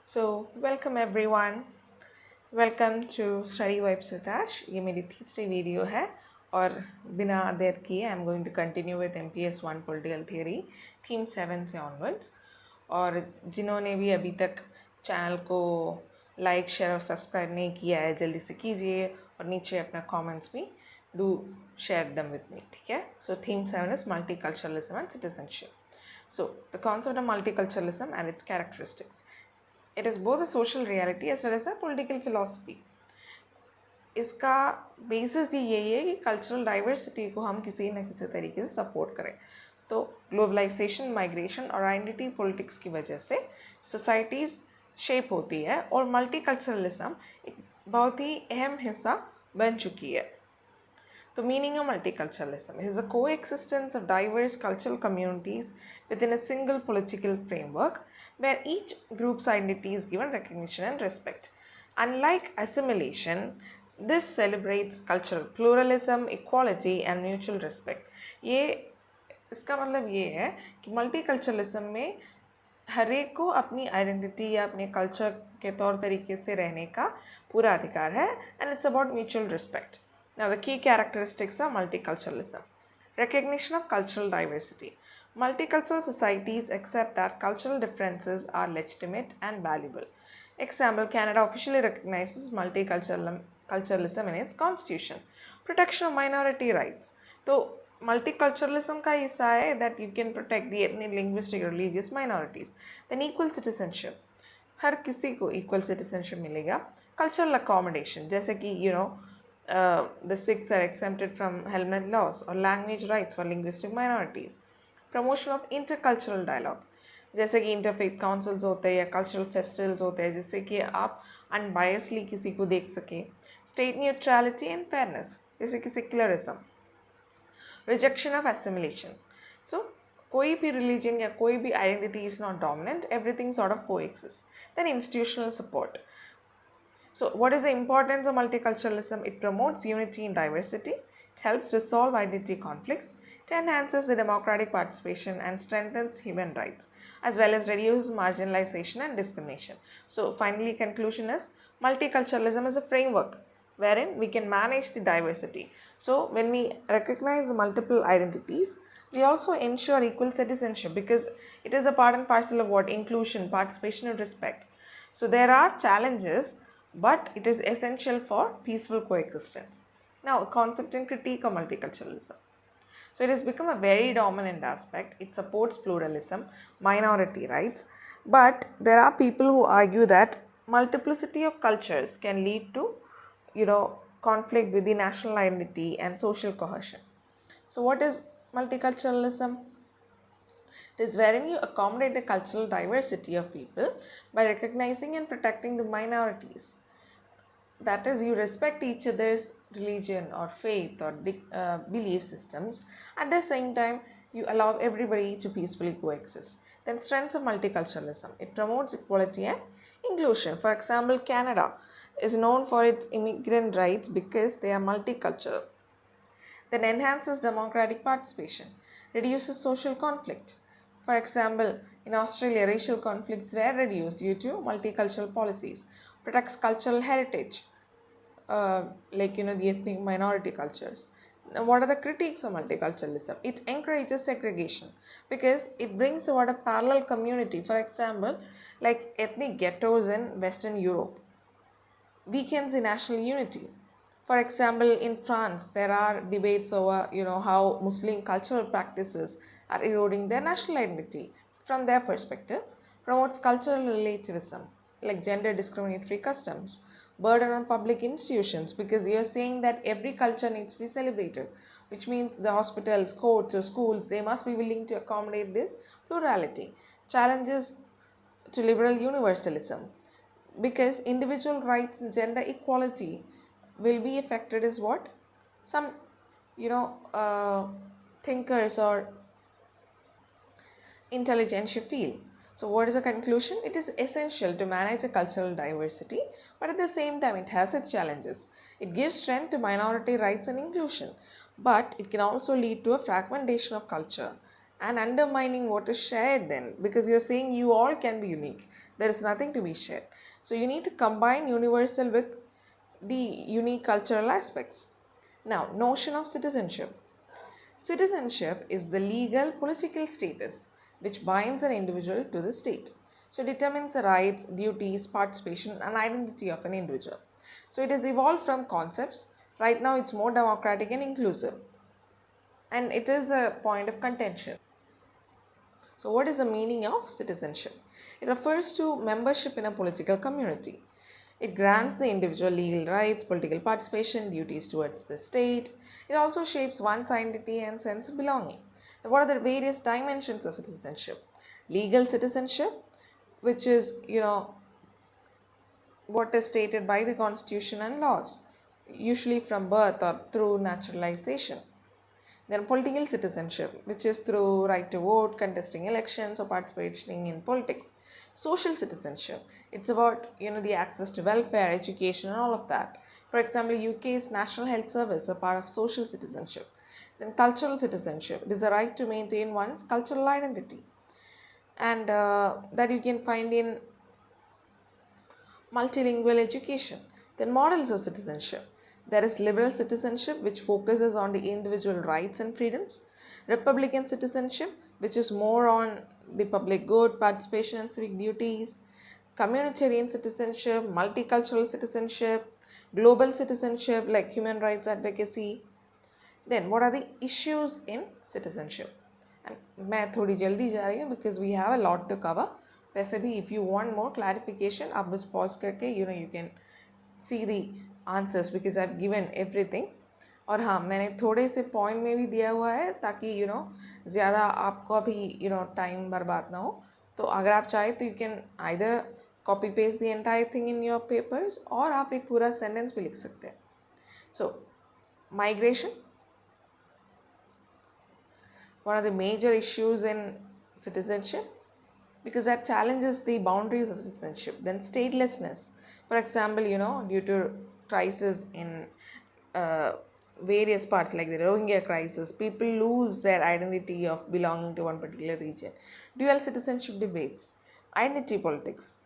Welcome everyone. Welcome to Study Vibes with Ash. ये मेरी तीसरी वीडियो है और बिना देर किए I am going to continue with MPS-1 political theory theme 7 से ऑनवर्ड्स। और जिन्होंने भी अभी तक चैनल को लाइक शेयर और सब्सक्राइब नहीं किया है जल्दी से कीजिए और नीचे अपना कमेंट्स भी डू शेयर दम विद मी, ठीक है। So theme 7 is multiculturalism and citizenship. So, the concept of multiculturalism and its characteristics. It is both a social reality as well as a political philosophy. इसका basis यही है कि cultural diversity को हम किसी न किसी तरीके से सपोर्ट करें। तो ग्लोबलाइजेशन, माइग्रेशन और आइडेंटिटी पॉलिटिक्स की वजह से सोसाइटीज़ शेप होती है और मल्टीकल्चरलिज्म एक बहुत ही अहम हिस्सा बन चुकी है। The meaning of multiculturalism is the coexistence of diverse cultural communities within a single political framework where each group's identity is given recognition and respect. Unlike assimilation, this celebrates cultural pluralism, equality and mutual respect. ये इसका मतलब ये है कि multiculturalism में हर एक को अपनी आइडेंटिटी या अपने कल्चर के तौर तरीके से रहने का पूरा अधिकार है and it's about mutual respect. Now, the key characteristics of multiculturalism. Recognition of cultural diversity. Multicultural societies accept that cultural differences are legitimate and valuable. Example, Canada officially recognizes multiculturalism in its constitution. Protection of minority rights. So, multiculturalism का हिस्सा है that you can protect the ethnic, linguistic, religious minorities. Then equal citizenship. हर किसी को equal citizenship मिलेगा. Cultural accommodation, जैसे कि the Sikhs are exempted from helmet laws or language rights for linguistic minorities. Promotion of intercultural dialogue, जैसे कि interfaith councils होते हैं या cultural festivals होते हैं जिससे कि आप unbiasedly किसी को देख सकें. State neutrality and fairness, जैसे कि secularism. Rejection of assimilation. So कोई भी religion या कोई भी identity is not dominant, everything sort of coexists. Then institutional support. So, what is the importance of multiculturalism? It promotes unity in diversity, it helps resolve identity conflicts, it enhances the democratic participation and strengthens human rights, as well as reduces marginalization and discrimination. So, finally, conclusion is multiculturalism is a framework wherein we can manage the diversity. So, when we recognize multiple identities, we also ensure equal citizenship because it is a part and parcel of what? Inclusion, participation and respect. So, there are challenges, but it is essential for peaceful coexistence. Now, concept and critique of multiculturalism. So, it has become a very dominant aspect. It supports pluralism, minority rights, but there are people who argue that multiplicity of cultures can lead to, conflict with the national identity and social cohesion. So, what is multiculturalism? It is wherein you accommodate the cultural diversity of people by recognizing and protecting the minorities. That is, you respect each other's religion or faith or belief systems. At the same time, you allow everybody to peacefully coexist. Then strengths of multiculturalism. It promotes equality and inclusion. For example, Canada is known for its immigrant rights because they are multicultural. Then enhances democratic participation, reduces social conflict. For example, in Australia, racial conflicts were reduced due to multicultural policies, protects cultural heritage, the ethnic minority cultures. Now, what are the critiques of multiculturalism? It encourages segregation because it brings about a parallel community. For example, like ethnic ghettos in Western Europe, weakens the national unity. For example, in France, there are debates over, how Muslim cultural practices are eroding their national identity. From their perspective, promotes cultural relativism, like gender discriminatory customs, burden on public institutions, because you're saying that every culture needs to be celebrated, which means the hospitals, courts, or schools, they must be willing to accommodate this plurality. Challenges to liberal universalism, because individual rights and gender equality will be affected is what some thinkers or intelligentsia feel. So what is the conclusion? It is essential to manage the cultural diversity, but at the same time it has its challenges. It gives strength to minority rights and inclusion, but it can also lead to a fragmentation of culture and undermining what is shared then, because you're saying you all can be unique. There is nothing to be shared. So you need to combine universal with the unique cultural aspects. Now, notion of citizenship. Citizenship is the legal political status which binds an individual to the state. So it determines the rights, duties, participation, and identity of an individual. So it has evolved from concepts. Right now it's more democratic and inclusive. And it is a point of contention. So what is the meaning of citizenship? It refers to membership in a political community. It grants the individual legal rights, political participation, duties towards the state. It also shapes one's identity and sense of belonging. Now, what are the various dimensions of citizenship? Legal citizenship, which is, what is stated by the constitution and laws, usually from birth or through naturalization. Then political citizenship, which is through right to vote, contesting elections, or participating in politics. Social citizenship, it's about the access to welfare, education, and all of that. For example, UK's National Health Service, a part of social citizenship. Then cultural citizenship, it is a right to maintain one's cultural identity, and that you can find in multilingual education. Then models of citizenship. There is liberal citizenship, which focuses on the individual rights and freedoms. Republican citizenship, which is more on the public good, participation and civic duties. Communitarian citizenship, multicultural citizenship, global citizenship like human rights advocacy. Then what are the issues in citizenship? And मैं थोड़ी जल्दी जा रही हूँ because we have a lot to cover. वैसे भी if you want more clarification आप बस pause करके you can see the answers because I've given everything. और हाँ, मैंने थोड़े से पॉइंट में भी दिया हुआ है ताकि ज़्यादा आपको अभी टाइम बर्बाद ना हो. तो अगर आप चाहे तो you can either copy paste the entire thing in your papers और आप एक पूरा सेंटेंस भी लिख सकते हैं. सो migration, one of the major issues in citizenship, because that challenges the boundaries of citizenship. Then statelessness, for example, due to crisis in various parts like the Rohingya crisis, people lose their identity of belonging to one particular region. Dual citizenship debates, identity politics.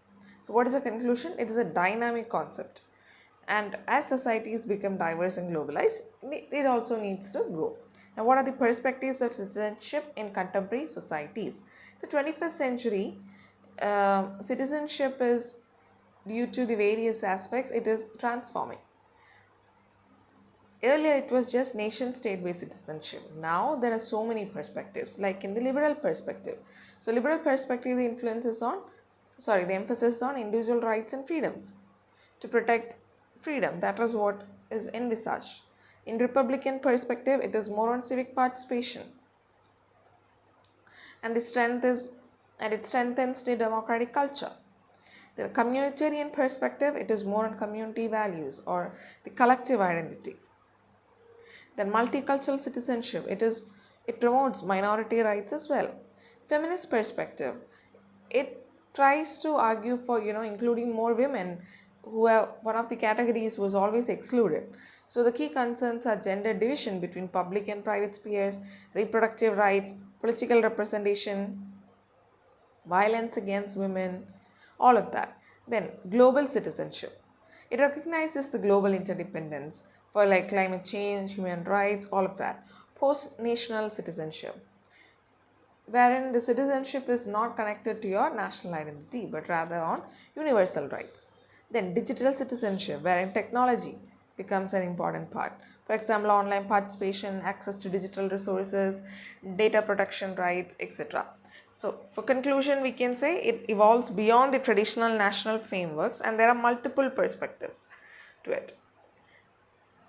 So what is the conclusion? It is a dynamic concept, and as societies become diverse and globalized, it also needs to grow. Now, what are the perspectives of citizenship in contemporary societies? So 21st century citizenship is, due to the various aspects, it is transforming. Earlier it was just nation state based citizenship. Now there are so many perspectives, like in the liberal perspective. So liberal perspective, the emphasis on individual rights and freedoms to protect freedom. That is what is envisaged. In Republican perspective, it is more on civic participation, and it strengthens the democratic culture. The communitarian perspective, it is more on community values or the collective identity. Then multicultural citizenship, it promotes minority rights as well. Feminist perspective, it tries to argue for including more women who are one of the categories was always excluded. So the key concerns are gender division between public and private spheres, reproductive rights, political representation, violence against women, all of that. Then global citizenship, it recognizes the global interdependence for like climate change, human rights, all of that. Post-national citizenship, wherein the citizenship is not connected to your national identity but rather on universal rights. Then digital citizenship, wherein technology becomes an important part. For example, online participation, access to digital resources, data protection rights, etc. So for conclusion, we can say it evolves beyond the traditional national frameworks and there are multiple perspectives to it.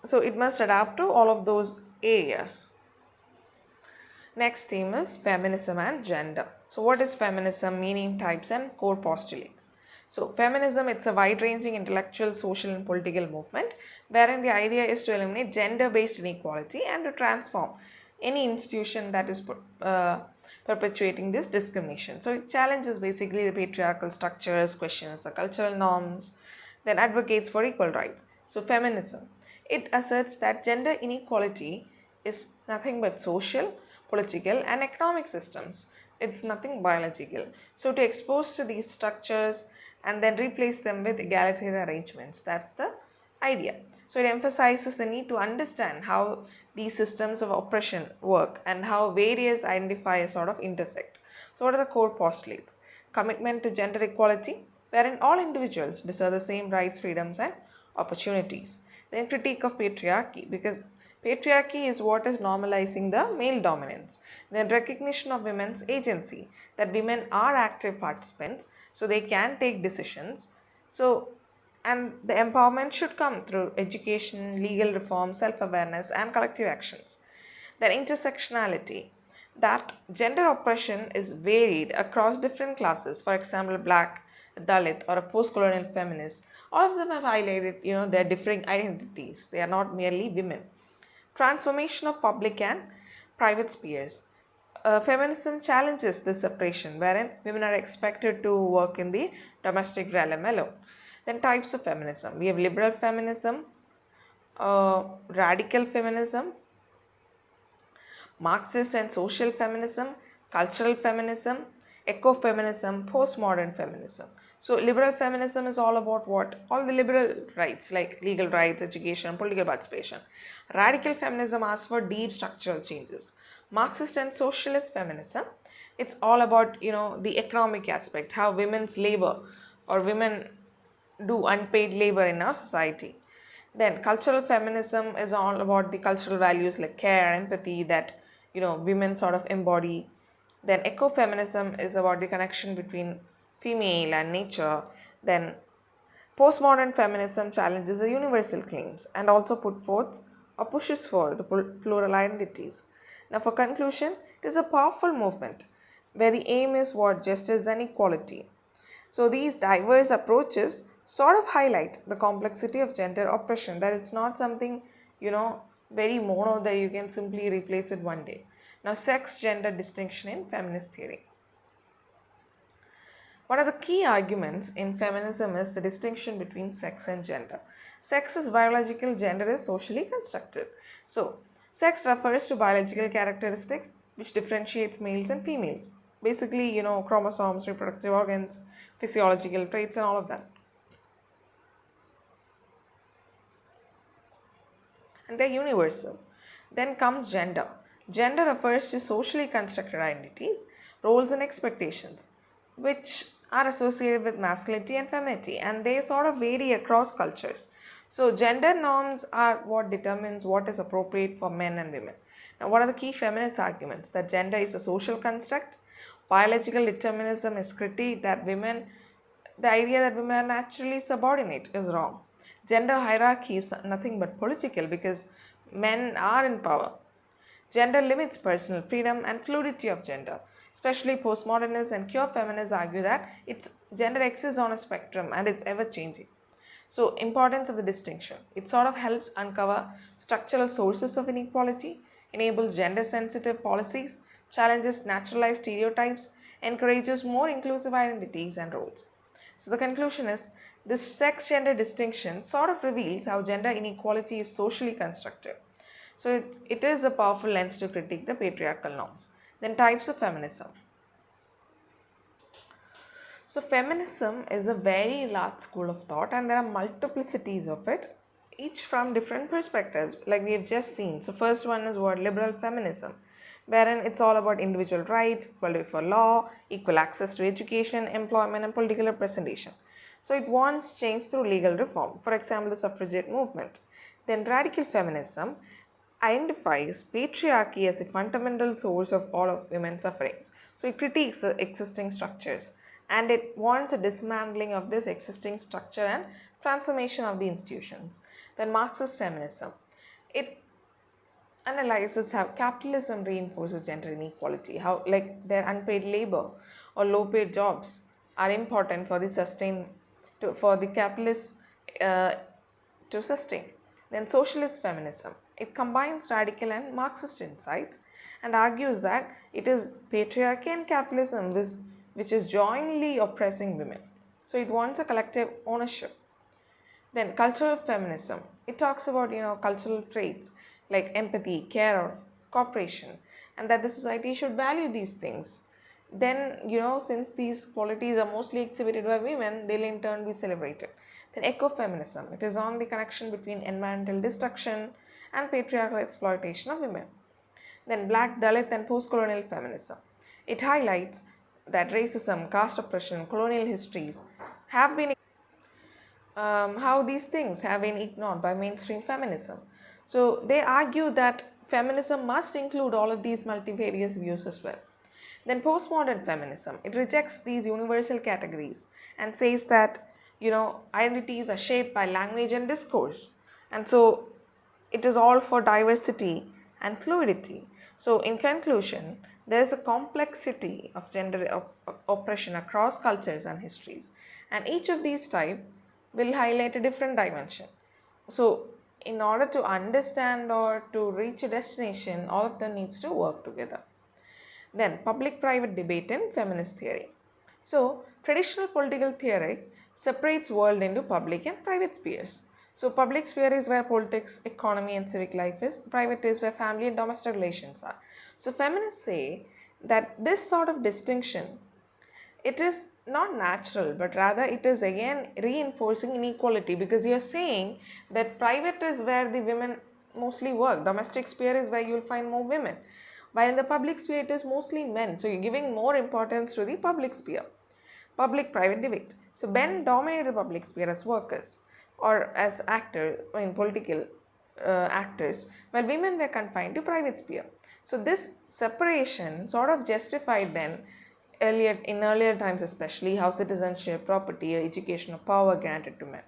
So it must adapt to all of those areas. Next theme is feminism and gender. So what is feminism, meaning, types and core postulates? So feminism, it's a wide-ranging intellectual, social and political movement wherein the idea is to eliminate gender-based inequality and to transform any institution that is perpetuating this discrimination. So it challenges basically the patriarchal structures, questions the cultural norms, then advocates for equal rights. So feminism, it asserts that gender inequality is nothing but social, political, and economic systems. It's nothing biological. So to expose to these structures and then replace them with egalitarian arrangements. That's the idea. So it emphasizes the need to understand how these systems of oppression work and how various identifiers sort of intersect. So what are the core postulates? Commitment to gender equality, wherein all individuals deserve the same rights, freedoms, and opportunities. Then critique of patriarchy, because patriarchy is what is normalizing the male dominance. Then recognition of women's agency, that women are active participants, so they can take decisions. So, and the empowerment should come through education, legal reform, self-awareness, and collective actions. Then intersectionality, that gender oppression is varied across different classes. For example, black, Dalit, or a post-colonial feminist. All of them have highlighted, their differing identities. They are not merely women. Transformation of public and private spheres. Feminism challenges this separation, wherein women are expected to work in the domestic realm alone. Then types of feminism. We have liberal feminism, radical feminism, Marxist and social feminism, cultural feminism, ecofeminism, postmodern feminism. So liberal feminism is all about what? All the liberal rights like legal rights, education, political participation. Radical feminism asks for deep structural changes. Marxist and socialist feminism, it's all about, the economic aspect, how women's labor or women do unpaid labor in our society. Then cultural feminism is all about the cultural values like care, empathy that women sort of embody. Then ecofeminism is about the connection between female and nature. Then postmodern feminism challenges the universal claims and also put forth or pushes for the plural identities. Now for conclusion, it is a powerful movement where the aim is what? Justice and equality. So these diverse approaches sort of highlight the complexity of gender oppression, that it's not something, very mono that you can simply replace it one day. Now, sex gender distinction in feminist theory. One of the key arguments in feminism is the distinction between sex and gender. Sex is biological, gender is socially constructed. So, sex refers to biological characteristics which differentiates males and females. Basically, chromosomes, reproductive organs, physiological traits, and all of that. And they're universal. Then comes gender. Gender refers to socially constructed identities, roles, and expectations, which are associated with masculinity and femininity, and they sort of vary across cultures. So, gender norms are what determines what is appropriate for men and women. Now, what are the key feminist arguments? That gender is a social construct, biological determinism is critique, that the idea that women are naturally subordinate is wrong. Gender hierarchy is nothing but political because men are in power. Gender limits personal freedom and fluidity of gender. Especially postmodernists and queer feminists argue that gender exists on a spectrum and it's ever changing. So, importance of the distinction. It sort of helps uncover structural sources of inequality, enables gender sensitive policies, challenges naturalized stereotypes, encourages more inclusive identities and roles. So, the conclusion is this sex gender distinction sort of reveals how gender inequality is socially constructed. So, it is a powerful lens to critique the patriarchal norms. Then, types of feminism. So, feminism is a very large school of thought, and there are multiplicities of it, each from different perspectives, like we have just seen. So, first one is what? Liberal feminism, wherein it's all about individual rights, equality for law, equal access to education, employment, and political representation. So, it wants change through legal reform, for example, the suffragette movement. Then, radical feminism identifies patriarchy as a fundamental source of all of women's sufferings. So it critiques the existing structures and it wants a dismantling of this existing structure and transformation of the institutions. Then Marxist feminism. It analyzes how capitalism reinforces gender inequality, how like their unpaid labor or low paid jobs are important for for the capitalists to sustain. Then socialist feminism. It combines radical and Marxist insights and argues that it is patriarchy and capitalism which is jointly oppressing women. So it wants a collective ownership. Then cultural feminism. It talks about cultural traits like empathy, care, or cooperation, and that the society should value these things. Then, since these qualities are mostly exhibited by women, they'll in turn be celebrated. Then ecofeminism, it is on the connection between environmental destruction and patriarchal exploitation of women. Then Black, Dalit, and post-colonial feminism. It highlights that racism, caste oppression, colonial histories have been how these things have been ignored by mainstream feminism. So they argue that feminism must include all of these multifarious views as well. Then postmodern feminism, it rejects these universal categories and says that identities are shaped by language and discourse, and so it is all for diversity and fluidity. So in conclusion, there is a complexity of gender oppression across cultures and histories, and each of these types will highlight a different dimension. So in order to understand or to reach a destination, all of them needs to work together. Then public-private debate in feminist theory. So traditional political theory separates world into public and private spheres. So public sphere is where politics, economy and civic life is. Private is where family and domestic relations are. So feminists say that this sort of distinction, it is not natural, but rather it is again reinforcing inequality, because you are saying that private is where the women mostly work, domestic sphere is where you will find more women, while in the public sphere it is mostly men. So you're giving more importance to the public sphere. Public private debate. So men dominated the public sphere as workers or as actors in political actors, while women were confined to private sphere. So this separation sort of justified then earlier times, especially how citizenship, property, or education or power granted to men.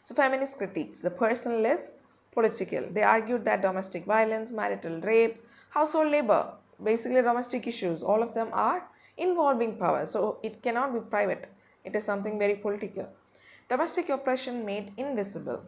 So feminist critiques, the personal is political. They argued that domestic violence, marital rape, household labor, basically domestic issues, all of them are involving power. So it cannot be private. It is something very political. Domestic oppression made invisible,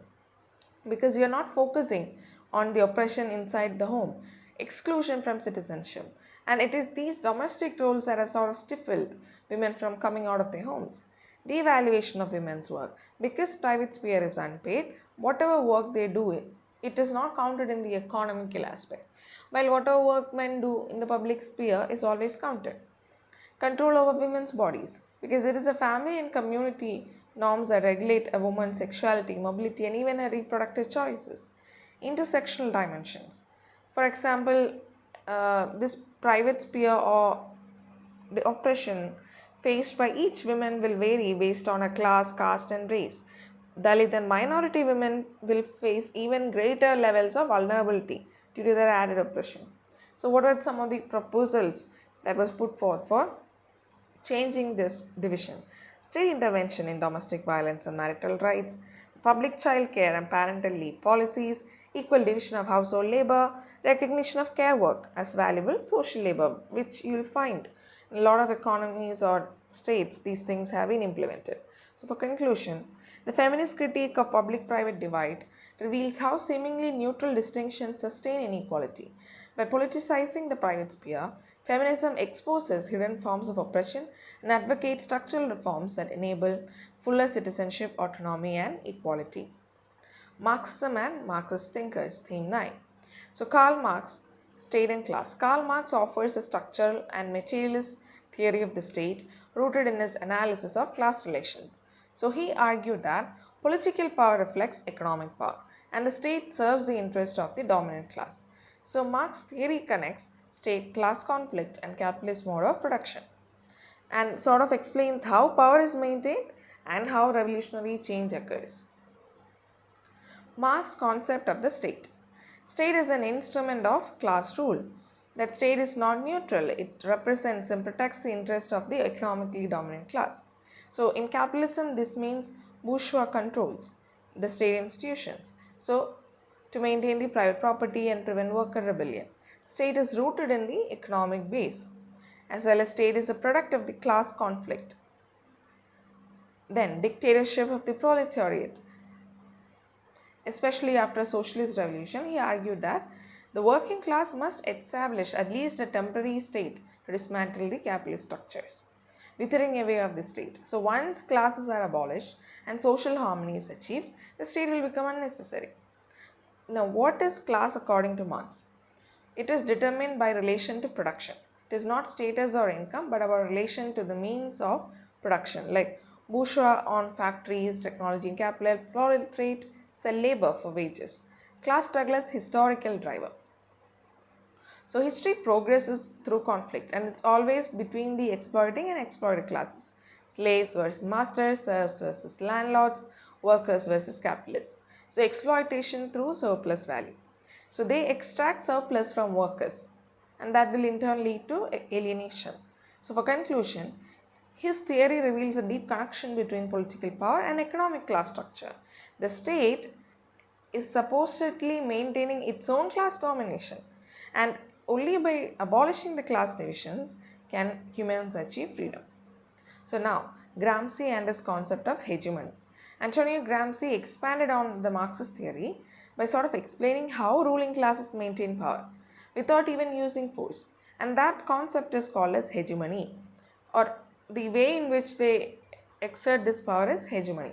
because you are not focusing on the oppression inside the home, exclusion from citizenship. And it is these domestic roles that have sort of stifled women from coming out of their homes. Devaluation of women's work. Because private sphere is unpaid, whatever work they do, it is not counted in the economical aspect, while whatever work men do in the public sphere is always counted. Control over women's bodies, because it is a family and community norms that regulate a woman's sexuality, mobility, and even her reproductive choices. Intersectional dimensions. For example, this private sphere or the oppression faced by each woman will vary based on a class, caste, and race. Dalit and minority women will face even greater levels of vulnerability due to their added oppression. So, what are some of the proposals that was put forth for changing this division? State intervention in domestic violence and marital rights, public child care and parental leave policies, equal division of household labor, recognition of care work as valuable social labor, which you will find in a lot of economies or states, these things have been implemented. So, for conclusion, the feminist critique of public-private divide reveals how seemingly neutral distinctions sustain inequality. By politicizing the private sphere, feminism exposes hidden forms of oppression and advocates structural reforms that enable fuller citizenship, autonomy, and equality. Marxism and Marxist thinkers, theme 9. So, Karl Marx, state and class. Karl Marx offers a structural and materialist theory of the state rooted in his analysis of class relations. So, he argued that political power reflects economic power and the state serves the interest of the dominant class. So, Marx's theory connects state class conflict and capitalist mode of production and sort of explains how power is maintained and how revolutionary change occurs. Marx's concept of the state. State is an instrument of class rule. That state is not neutral. It represents and protects the interest of the economically dominant class. So in capitalism, this means bourgeois controls the state institutions. So to maintain the private property and prevent worker rebellion. State is rooted in the economic base, as well as state is a product of the class conflict. Then dictatorship of the proletariat. Especially after a socialist revolution, he argued that the working class must establish at least a temporary state to dismantle the capitalist structures, withering away of the state. So once classes are abolished and social harmony is achieved, the state will become unnecessary. Now, what is class according to Marx? It is determined by relation to production. It is not status or income, but our relation to the means of production, like bourgeois on factories, technology and capital, proletariat sell labor for wages. Class struggle is historical driver. So history progresses through conflict, and it's always between the exploiting and exploited classes. Slaves versus masters, serfs versus landlords, workers versus capitalists. So exploitation through surplus value. So they extract surplus from workers, and that will in turn lead to alienation. So for conclusion, his theory reveals a deep connection between political power and economic class structure. The state is supposedly maintaining its own class domination, and only by abolishing the class divisions can humans achieve freedom. So now, Gramsci and his concept of hegemony. Antonio Gramsci expanded on the Marxist theory by sort of explaining how ruling classes maintain power without even using force. And that concept is called as hegemony, or the way in which they exert this power is hegemony,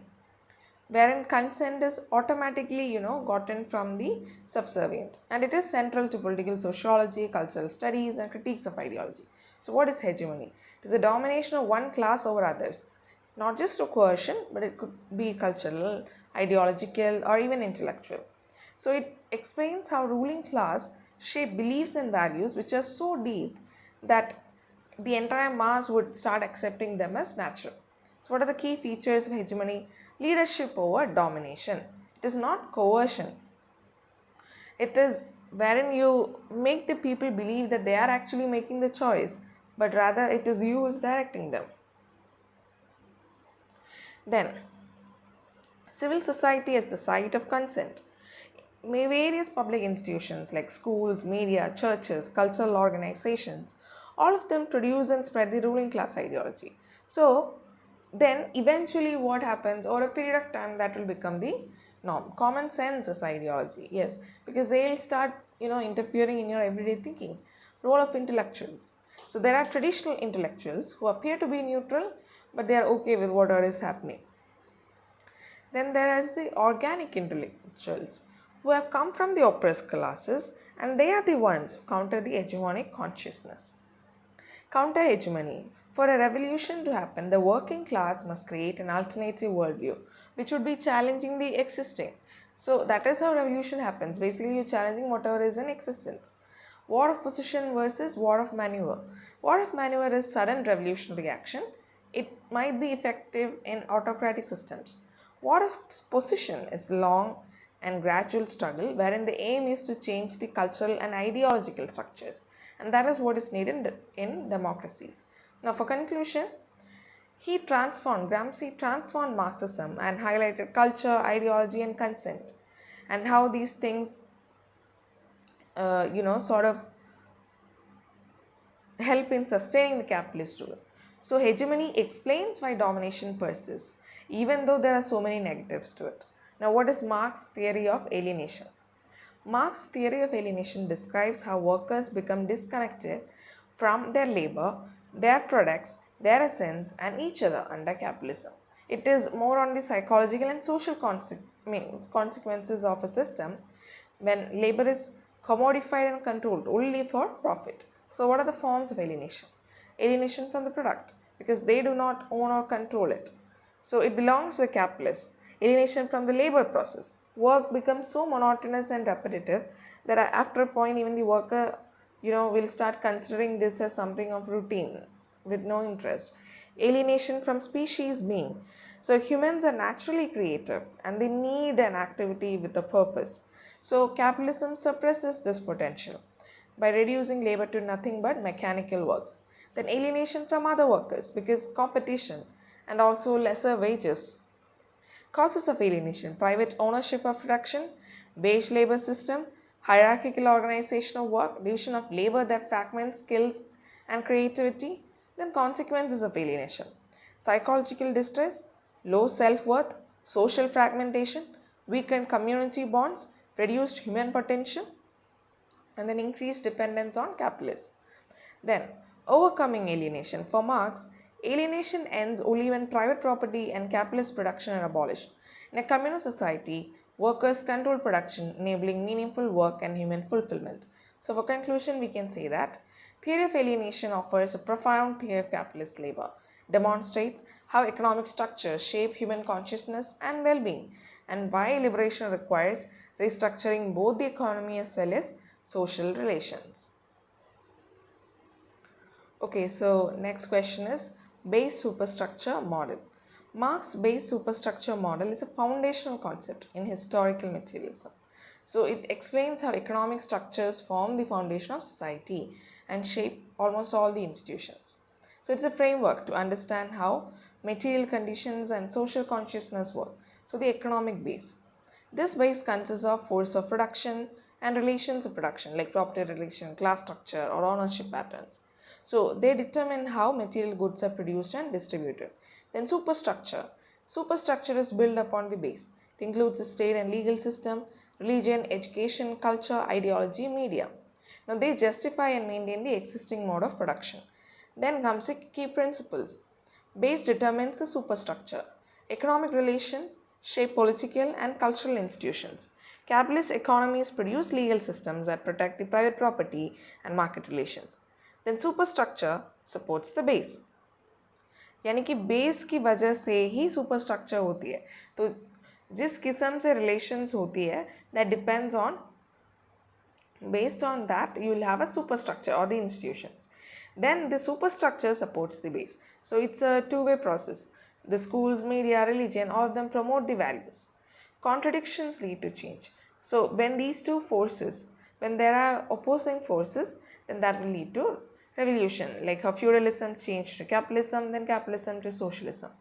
wherein consent is automatically gotten from the subservient, and it is central to political sociology, cultural studies and critiques of ideology. So what is hegemony? It is the domination of one class over others, not just a coercion, but it could be cultural, ideological or even intellectual. So it explains how ruling class shape beliefs and values which are so deep that the entire mass would start accepting them as natural. So what are the key features of hegemony? Leadership over domination. It is not coercion. It is wherein you make the people believe that they are actually making the choice, but rather it is you who is directing them. Then, civil society as the site of consent. Various public institutions like schools, media, churches, cultural organizations, all of them produce and spread the ruling class ideology. So then eventually what happens, over a period of time, that will become the norm. Common sense is ideology, yes, because they'll start interfering in your everyday thinking. Role of intellectuals. So there are traditional intellectuals who appear to be neutral, but they are okay with whatever is happening. Then there is the organic intellectuals who have come from the oppressed classes, and they are the ones who counter the hegemonic consciousness. Counter hegemony. For a revolution to happen, the working class must create an alternative worldview which would be challenging the existing. So that is how revolution happens. Basically, you're challenging whatever is in existence. War of position versus war of maneuver. War of maneuver is sudden revolutionary action. It might be effective in autocratic systems. War of position is long and gradual struggle wherein the aim is to change the cultural and ideological structures, and that is what is needed in democracies. Now for conclusion, Gramsci transformed Marxism and highlighted culture, ideology and consent, and how these things sort of help in sustaining the capitalist rule. So hegemony explains why domination persists, even though there are so many negatives to it. Now what is Marx's theory of alienation? Marx's theory of alienation describes how workers become disconnected from their labor, their products, their essence and each other under capitalism. It is more on the psychological and social consequences of a system when labor is commodified and controlled only for profit. So what are the forms of alienation? Alienation from the product, because they do not own or control it. So it belongs to the capitalist. Alienation from the labor process. Work becomes so monotonous and repetitive that after a point even the worker will start considering this as something of routine with no interest. Alienation from species being. So humans are naturally creative and they need an activity with a purpose. So capitalism suppresses this potential by reducing labor to nothing but mechanical works. Then alienation from other workers, because competition and also lesser wages. Causes of alienation: private ownership of production, wage labor system, hierarchical organization of work, division of labor that fragments skills and creativity. Then consequences of alienation: psychological distress, low self-worth, social fragmentation, weakened community bonds, reduced human potential, and then increased dependence on capitalists. Then, overcoming alienation. For Marx, alienation ends only when private property and capitalist production are abolished. In a communist society, workers control production, enabling meaningful work and human fulfillment. So for conclusion, we can say that theory of alienation offers a profound theory of capitalist labor, demonstrates how economic structures shape human consciousness and well-being, and why liberation requires restructuring both the economy as well as social relations. Okay, so next question is base superstructure model. Marx's base superstructure model is a foundational concept in historical materialism. So it explains how economic structures form the foundation of society and shape almost all the institutions. So it's a framework to understand how material conditions and social consciousness work. So the economic base. This base consists of force of production and relations of production like property relation, class structure or ownership patterns. So they determine how material goods are produced and distributed. Then superstructure. Superstructure is built upon the base. It includes the state and legal system, religion, education, culture, ideology, media. Now they justify and maintain the existing mode of production. Then comes the key principles. Base determines the superstructure. Economic relations shape political and cultural institutions. Capitalist economies produce legal systems that protect the private property and market relations. Then superstructure supports the base. यानी कि base की वजह से ही superstructure होती है. तो जिस किस्म से रिलेशंस होती है that depends on based on that you will have a superstructure or the institutions. Then the superstructure supports the base. So it's a two-way process. The schools, media, religion, all of them promote the values. Contradictions lead to change. So when these two forces, when there are opposing forces, then that will lead to revolution, like how feudalism changed to capitalism, then capitalism to socialism.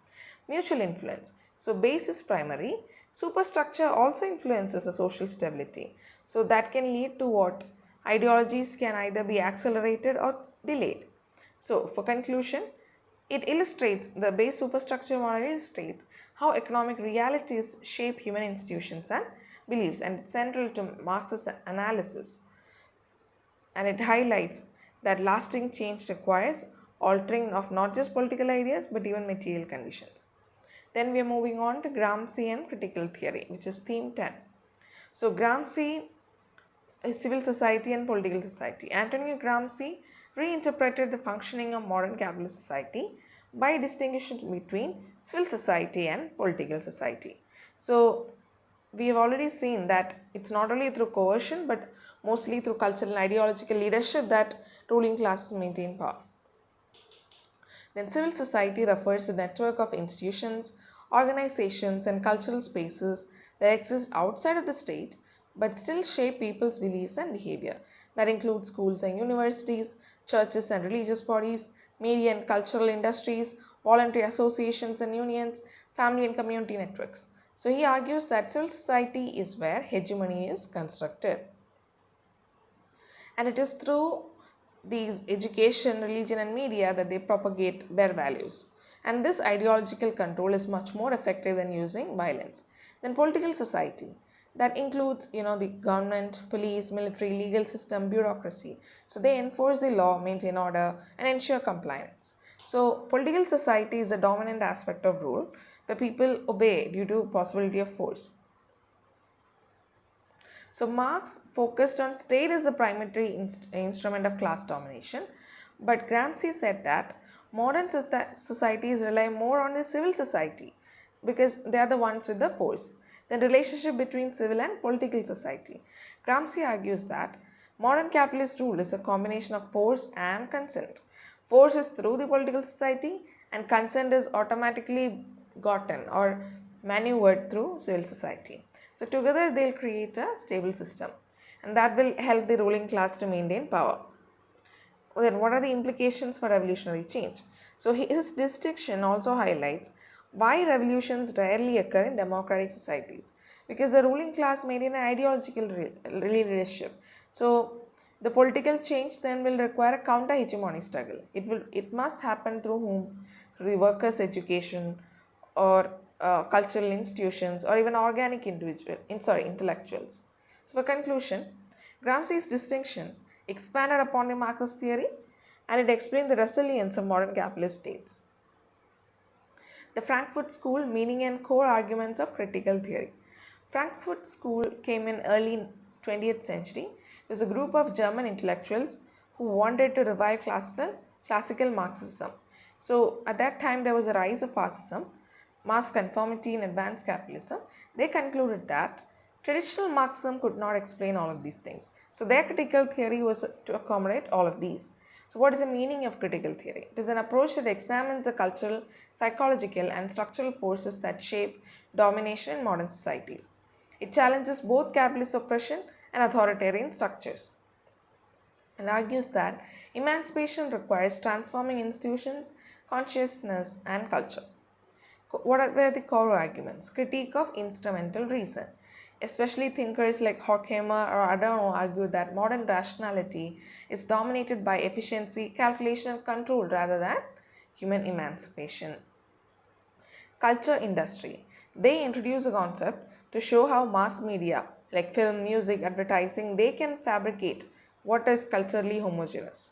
Mutual influence. So base is primary. Superstructure also influences the social stability. So that can lead to what? Ideologies can either be accelerated or delayed. So for conclusion, it illustrates, the base superstructure model illustrates how economic realities shape human institutions and beliefs, and it's central to Marx's analysis. And it highlights that lasting change requires altering of not just political ideas but even material conditions. Then we are moving on to Gramsci and critical theory, which is theme 10. So Gramsci is civil society and political society. Antonio Gramsci reinterpreted the functioning of modern capitalist society by distinguishing between civil society and political society. So we have already seen that it's not only through coercion but mostly through cultural and ideological leadership that ruling classes maintain power. Then civil society refers to a network of institutions, organizations and cultural spaces that exist outside of the state but still shape people's beliefs and behavior. That includes schools and universities, churches and religious bodies, media and cultural industries, voluntary associations and unions, family and community networks. So he argues that civil society is where hegemony is constructed. And it is through these education, religion and media that they propagate their values. And this ideological control is much more effective than using violence. Then political society, that includes the government, police, military, legal system, bureaucracy. So they enforce the law, maintain order and ensure compliance. So political society is a dominant aspect of rule where people obey due to possibility of force. So Marx focused on state as the primary instrument of class domination, but Gramsci said that modern societies rely more on the civil society because they are the ones with the force. The relationship between civil and political society. Gramsci argues that modern capitalist rule is a combination of force and consent. Force is through the political society and consent is automatically gotten or maneuvered through civil society. So together they'll create a stable system and that will help the ruling class to maintain power. Then what are the implications for revolutionary change? So his distinction also highlights why revolutions rarely occur in democratic societies, because the ruling class maintain an ideological leadership. So the political change then will require a counter hegemony struggle. It must happen through whom? Through the workers' education or cultural institutions or even organic intellectuals. So for conclusion, Gramsci's distinction expanded upon the Marxist theory and it explained the resilience of modern capitalist states. The Frankfurt School, meaning and core arguments of critical theory. Frankfurt School came in early 20th century was a group of German intellectuals who wanted to revive classical Marxism. So at that time there was a rise of fascism, mass conformity and advanced capitalism. They concluded that traditional Marxism could not explain all of these things. So their critical theory was to accommodate all of these. So what is the meaning of critical theory? It is an approach that examines the cultural, psychological and structural forces that shape domination in modern societies. It challenges both capitalist oppression and authoritarian structures and argues that emancipation requires transforming institutions, consciousness, and culture. What were the core arguments? Critique of instrumental reason. Especially thinkers like Horkheimer or Adorno argue that modern rationality is dominated by efficiency, calculation, and control rather than human emancipation. Culture industry. They introduce a concept to show how mass media like film, music, advertising, they can fabricate what is culturally homogeneous.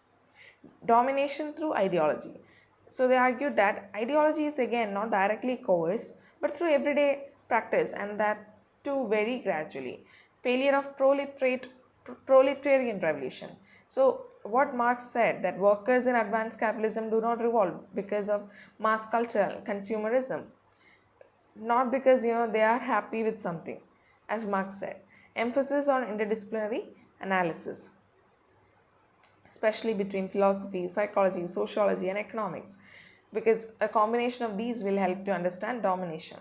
Domination through ideology. So they argued that ideology is again not directly coerced but through everyday practice, and that too very gradually. Failure of proletarian revolution. So what Marx said, that workers in advanced capitalism do not revolt because of mass culture, consumerism, not because they are happy with something, as Marx said. Emphasis on interdisciplinary analysis, especially between philosophy, psychology, sociology, and economics, because a combination of these will help to understand domination.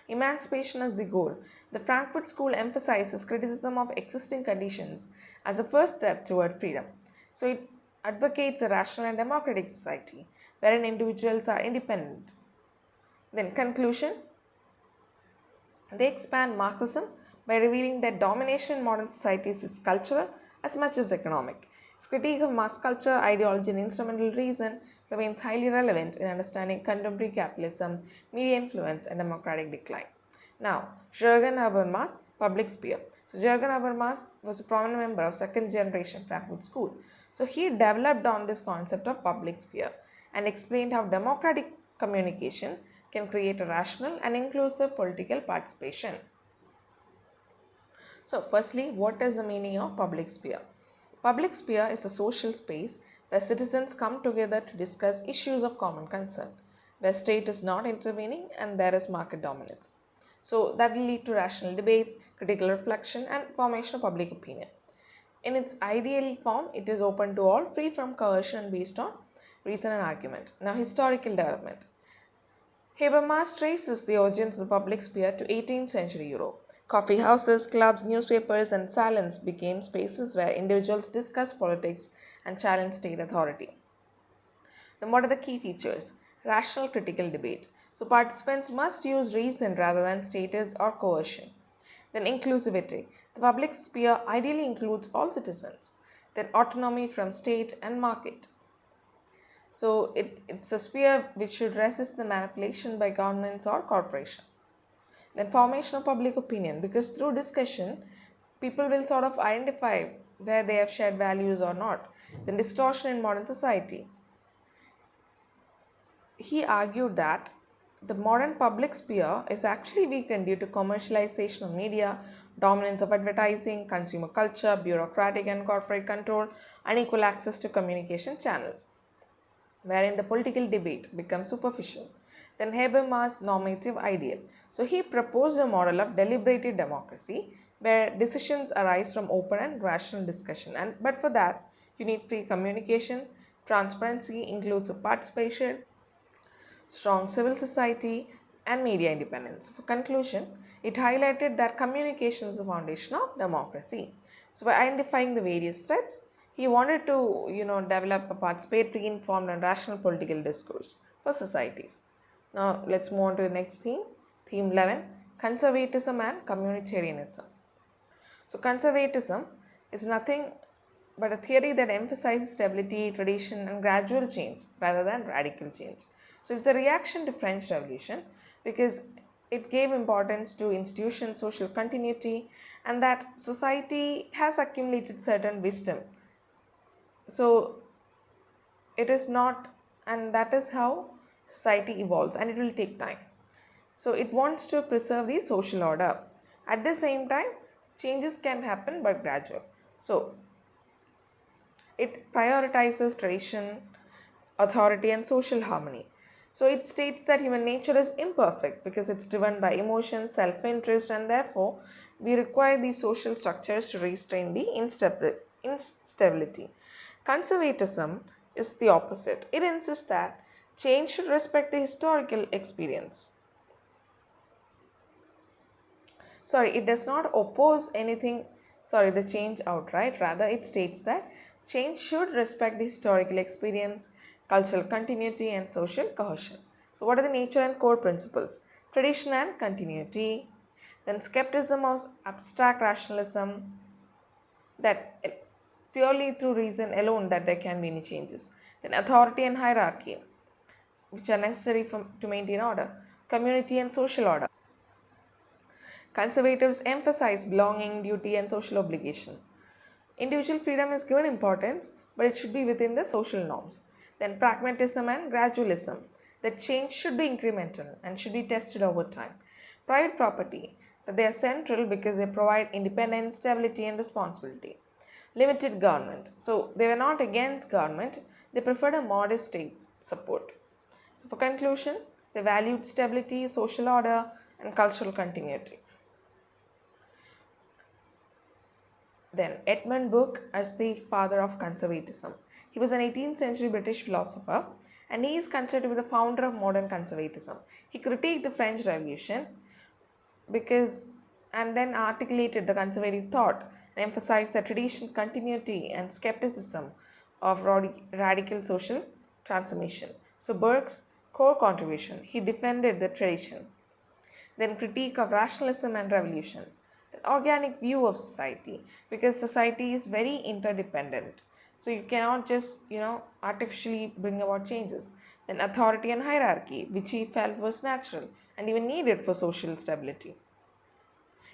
Emancipation as the goal. The Frankfurt School emphasizes criticism of existing conditions as a first step toward freedom. So it advocates a rational and democratic society wherein individuals are independent. Then conclusion. They expand Marxism by revealing that domination in modern societies is cultural as much as economic. Its critique of mass culture, ideology, and instrumental reason remains highly relevant in understanding contemporary capitalism, media influence, and democratic decline. Now, Jürgen Habermas, public sphere. So, Jürgen Habermas was a prominent member of second generation Frankfurt School. So, he developed on this concept of public sphere and explained how democratic communication can create a rational and inclusive political participation. So, firstly, what is the meaning of public sphere? Public sphere is a social space where citizens come together to discuss issues of common concern, where state is not intervening and there is market dominance. So, that will lead to rational debates, critical reflection, and formation of public opinion. In its ideal form, it is open to all, free from coercion and based on reason and argument. Now, historical development. Habermas traces the origins of the public sphere to 18th century Europe. Coffee houses, clubs, newspapers, and salons became spaces where individuals discussed politics and challenged state authority. Then, what are the key features? Rational critical debate. So, participants must use reason rather than status or coercion. Then, inclusivity. The public sphere ideally includes all citizens. Then, autonomy from state and market. So it's a sphere which should resist the manipulation by governments or corporation. Then formation of public opinion, because through discussion, people will sort of identify where they have shared values or not. Then distortion in modern society. He argued that the modern public sphere is actually weakened due to commercialization of media, dominance of advertising, consumer culture, bureaucratic and corporate control, unequal access to communication channels, wherein the political debate becomes superficial. Then Habermas' normative ideal. So he proposed a model of deliberative democracy where decisions arise from open and rational discussion. But for that, you need free communication, transparency, inclusive participation, strong civil society, and media independence. For conclusion, it highlighted that communication is the foundation of democracy. So by identifying the various threats, he wanted to, develop a participatory, informed, and rational political discourse for societies. Now let's move on to the next theme. Theme 11: Conservatism and Communitarianism. So conservatism is nothing but a theory that emphasizes stability, tradition, and gradual change rather than radical change. So it's a reaction to French Revolution because it gave importance to institutions, social continuity, and that society has accumulated certain wisdom. So it is not, and that is how society evolves, and it will take time. So it wants to preserve the social order. At the same time, changes can happen but gradual. So it prioritizes tradition, authority, and social harmony. So it states that human nature is imperfect because it's driven by emotion, self interest, and therefore we require these social structures to restrain the instability. Conservatism is the opposite. It insists that change should respect the historical experience. Sorry, it does not oppose anything, sorry, the change outright. Rather, it states that change should respect the historical experience, cultural continuity, and social cohesion. So, what are the nature and core principles? Tradition and continuity, then skepticism of abstract rationalism, that purely through reason alone that there can be any changes, then authority and hierarchy, which are necessary to maintain order, community and social order. Conservatives emphasize belonging, duty, and social obligation. Individual freedom is given importance, but it should be within the social norms. Then, pragmatism and gradualism. That change should be incremental and should be tested over time. Private property. That they are central because they provide independence, stability, and responsibility. Limited government. So, they were not against government, they preferred a modest state support. So, for conclusion, they valued stability, social order, and cultural continuity. Then, Edmund Burke as the father of conservatism. He was an 18th century British philosopher and he is considered to be the founder of modern conservatism. He critiqued the French Revolution because and then articulated the conservative thought and emphasized the tradition, continuity, and skepticism of radical social transformation. So, Burke's core contribution, he defended the tradition, then critique of rationalism and revolution, the organic view of society, because society is very interdependent, so you cannot just artificially bring about changes. Then authority and hierarchy, which he felt was natural and even needed for social stability.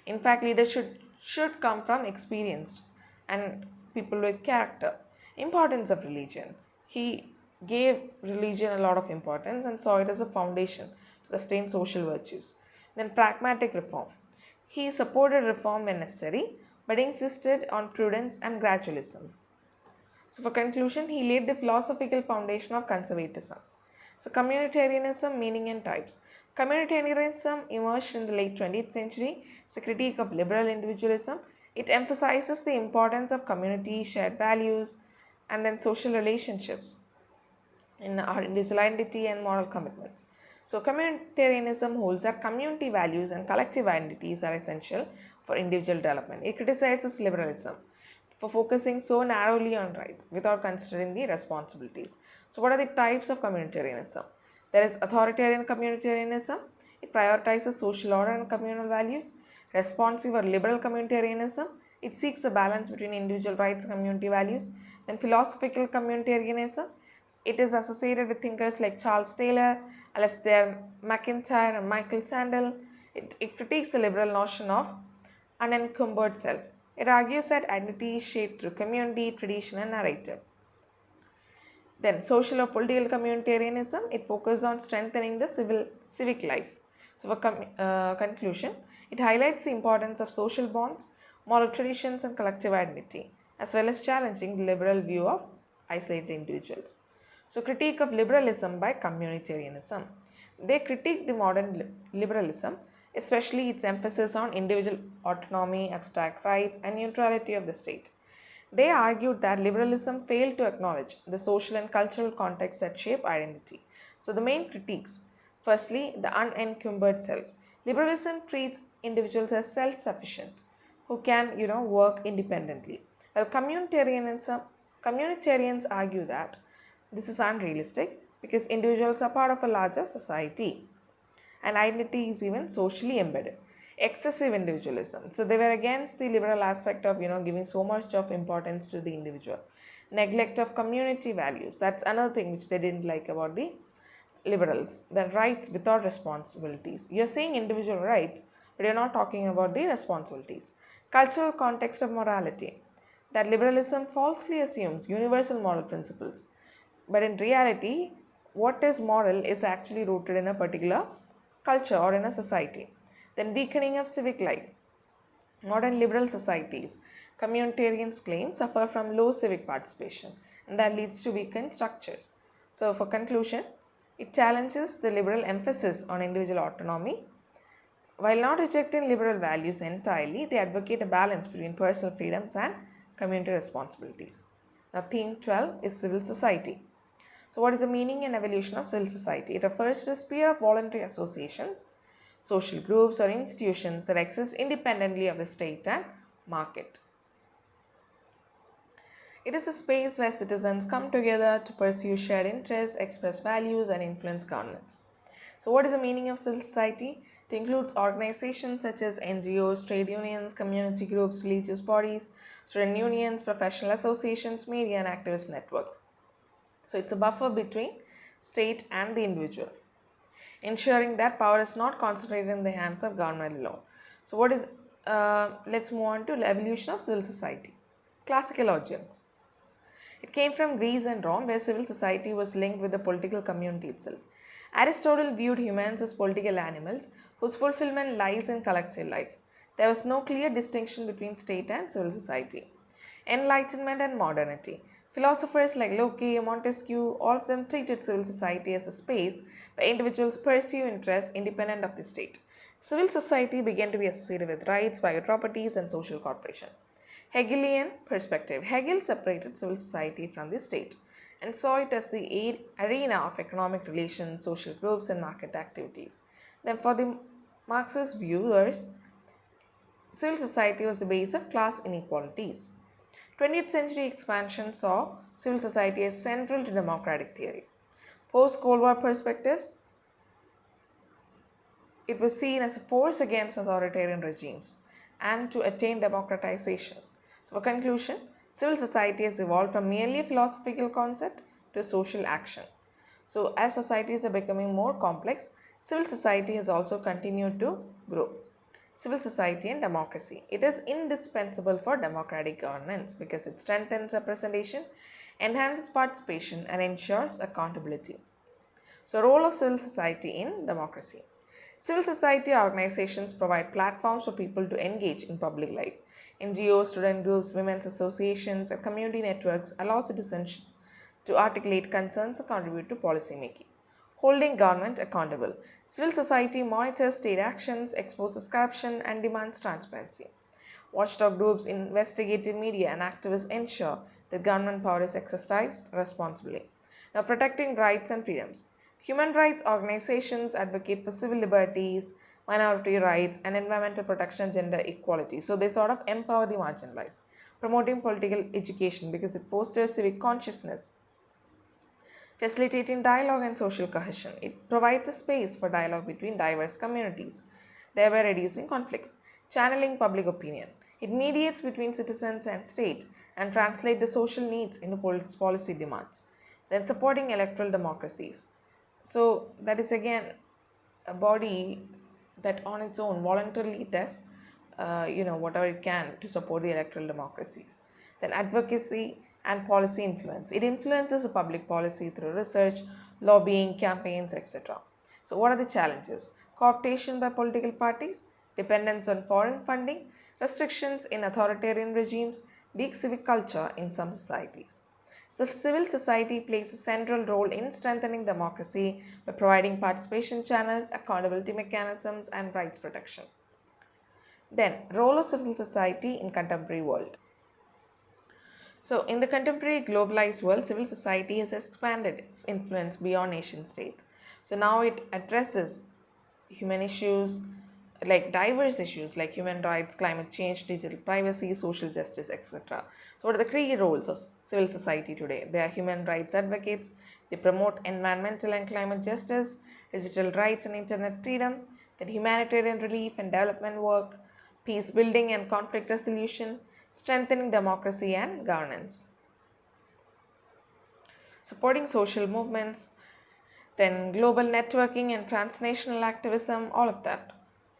In fact, leaders should come from experienced and people with character. Importance of religion. He gave religion a lot of importance and saw it as a foundation to sustain social virtues. Then, pragmatic reform. He supported reform when necessary but insisted on prudence and gradualism. So, for conclusion, he laid the philosophical foundation of conservatism. So, communitarianism, meaning and types. Communitarianism emerged in the late 20th century. It's a critique of liberal individualism. It emphasizes the importance of community, shared values, and then social relationships in our individual identity and moral commitments. So, communitarianism holds that community values and collective identities are essential for individual development. It criticizes liberalism for focusing so narrowly on rights without considering the responsibilities. So, what are the types of communitarianism? There is authoritarian communitarianism. It prioritizes social order and communal values. Responsive or liberal communitarianism. It seeks a balance between individual rights and community values. Then philosophical communitarianism. It is associated with thinkers like Charles Taylor, Alasdair MacIntyre, and Michael Sandel. It critiques the liberal notion of unencumbered self. It argues that identity is shaped through community, tradition, and narrative. Then, social or political communitarianism, it focuses on strengthening the civic life. So, for conclusion, it highlights the importance of social bonds, moral traditions, and collective identity, as well as challenging the liberal view of isolated individuals. So, critique of liberalism by communitarianism. They critique the modern liberalism, especially its emphasis on individual autonomy, abstract rights, and neutrality of the state. They argued that liberalism failed to acknowledge the social and cultural contexts that shape identity. So, the main critiques, firstly, the unencumbered self. Liberalism treats individuals as self sufficient who can, work independently. Well, communitarians argue that this is unrealistic because individuals are part of a larger society and identity is even socially embedded. Excessive individualism. So they were against the liberal aspect of giving so much of importance to the individual. Neglect of community values. That's another thing which they didn't like about the liberals. Then rights without responsibilities. You're saying individual rights, but you're not talking about the responsibilities. Cultural context of morality. That liberalism falsely assumes universal moral principles. But in reality, what is moral is actually rooted in a particular culture or in a society. Then weakening of civic life. Modern liberal societies, Communitarians' claims suffer from low civic participation, and that leads to weakened structures. So, for conclusion, it challenges the liberal emphasis on individual autonomy. While not rejecting liberal values entirely, they advocate a balance between personal freedoms and community responsibilities. Now, theme 12 is civil society. So, what is the meaning and evolution of civil society? It refers to a sphere of voluntary associations, social groups, or institutions that exist independently of the state and market. It is a space where citizens come together to pursue shared interests, express values, and influence governance. So, what is the meaning of civil society? It includes organizations such as NGOs, trade unions, community groups, religious bodies, student unions, professional associations, media, and activist networks. So, it's a buffer between state and the individual, ensuring that power is not concentrated in the hands of government alone. So, let's move on to the evolution of civil society. Classical origins. It came from Greece and Rome, where civil society was linked with the political community itself. Aristotle viewed humans as political animals whose fulfillment lies in collective life. There was no clear distinction between state and civil society. Enlightenment and modernity. Philosophers like Locke, Montesquieu, all of them treated civil society as a space where individuals pursue interests independent of the state. Civil society began to be associated with rights, private properties, and social cooperation. Hegelian perspective. Hegel separated civil society from the state and saw it as the arena of economic relations, social groups, and market activities. Then, for the Marxist viewers, civil society was the base of class inequalities. 20th century expansion saw civil society as central to democratic theory. Post Cold War perspectives, it was seen as a force against authoritarian regimes and to attain democratization. So, for conclusion, civil society has evolved from merely a philosophical concept to social action. So, as societies are becoming more complex, civil society has also continued to grow. Civil society and democracy. It is indispensable for democratic governance because it strengthens representation, enhances participation, and ensures accountability. So, role of civil society in democracy. Civil society organizations provide platforms for people to engage in public life. NGOs, student groups, women's associations, and community networks allow citizens to articulate concerns and contribute to policy making. Holding government accountable. Civil society monitors state actions, exposes corruption, and demands transparency. Watchdog groups, investigative media, and activists ensure that government power is exercised responsibly. Now, protecting rights and freedoms. Human rights organizations advocate for civil liberties, minority rights, and environmental protection, gender equality. So, they sort of empower the marginalized. Promoting political education because it fosters civic consciousness. Facilitating dialogue and social cohesion. It provides a space for dialogue between diverse communities, thereby reducing conflicts. Channeling public opinion. It mediates between citizens and state and translates the social needs into policy demands. Then supporting electoral democracies. So that is again a body that on its own voluntarily does whatever it can to support the electoral democracies. Then advocacy and policy influence. It influences the public policy through research, lobbying, campaigns, etc. So what are the challenges? Co-optation by political parties, dependence on foreign funding, restrictions in authoritarian regimes, weak civic culture in some societies. So civil society plays a central role in strengthening democracy by providing participation channels, accountability mechanisms, and rights protection. Then, role of civil society in contemporary world. So, in the contemporary globalized world, civil society has expanded its influence beyond nation states. So now it addresses human issues like diverse issues like human rights, climate change, digital privacy, social justice, etc. So, what are the key roles of civil society today? They are human rights advocates, they promote environmental and climate justice, digital rights and internet freedom, then humanitarian relief and development work, peace building and conflict resolution, strengthening democracy and governance, supporting social movements, then global networking and transnational activism, all of that.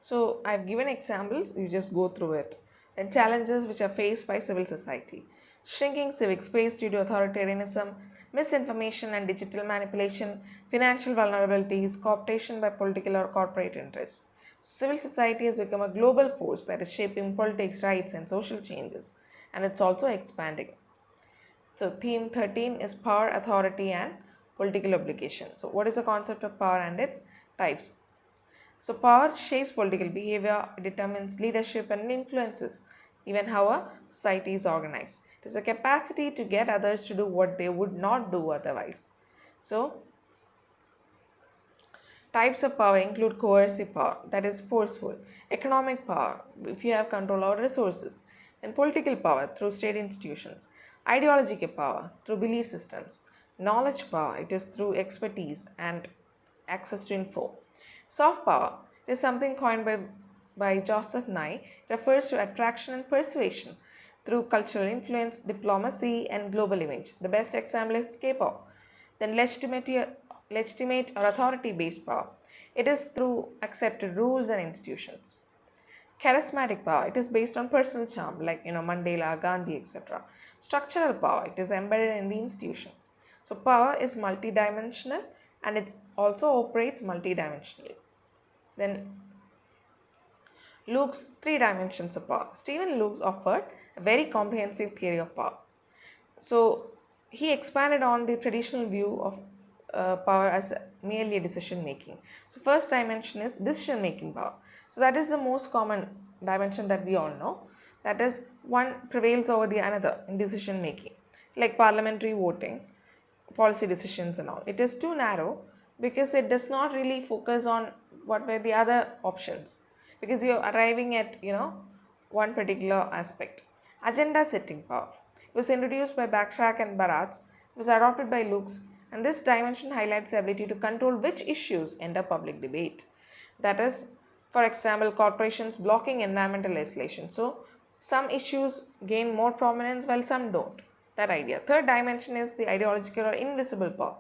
So I've given examples, you just go through it. Then challenges which are faced by civil society. Shrinking civic space due to authoritarianism, misinformation and digital manipulation, financial vulnerabilities, co-optation by political or corporate interests. Civil society has become a global force that is shaping politics, rights, and social changes. and it's also expanding. So theme 13 is power, authority and political obligation. So what is the concept of power and its types? So power shapes political behavior, it determines leadership and influences even how a society is organized. It is a capacity to get others to do what they would not do otherwise. So types of power include coercive power, that is forceful, economic power, if you have control over resources, then political power through state institutions, ideological power through belief systems, knowledge power, it is through expertise and access to info. Soft power is something coined by Joseph Nye, refers to attraction and persuasion through cultural influence, diplomacy, and global image. The best example is K-pop. Then legitimate or authority-based power. It is through accepted rules and institutions. Charismatic power, it is based on personal charm like Mandela, Gandhi, etc. Structural power, it is embedded in the institutions. So power is multidimensional and it also operates multidimensionally. Then Luke's three dimensions of power. Stephen Luke offered a very comprehensive theory of power. So he expanded on the traditional view of power as merely a decision making. So first dimension is decision making power. So that is the most common dimension that we all know. That is, one prevails over the another in decision making, like parliamentary voting, policy decisions and all. It is too narrow because it does not really focus on what were the other options, because you're arriving at one particular aspect. Agenda setting power. It was introduced by Backtrack and Baratz. It was adopted by Lux, and this dimension highlights the ability to control which issues enter public debate. That is, for example, corporations blocking environmental legislation. So some issues gain more prominence while some don't. That idea. Third dimension is the ideological or invisible power.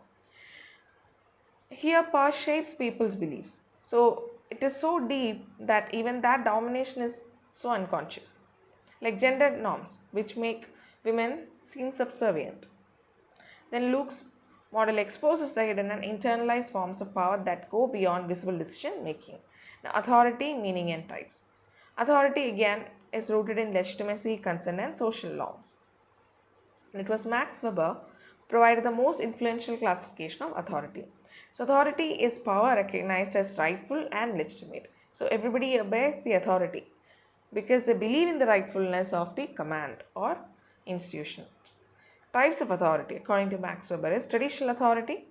Here power shapes people's beliefs. So it is so deep that even that domination is so unconscious. Like gender norms, which make women seem subservient. Then Luke's model exposes the hidden and internalized forms of power that go beyond visible decision making. Now, authority, meaning, and types. Authority again is rooted in legitimacy, consent, and social norms. And it was Max Weber provided the most influential classification of authority. So authority is power recognized as rightful and legitimate. So everybody obeys the authority because they believe in the rightfulness of the command or institutions. Types of authority according to Max Weber is traditional authority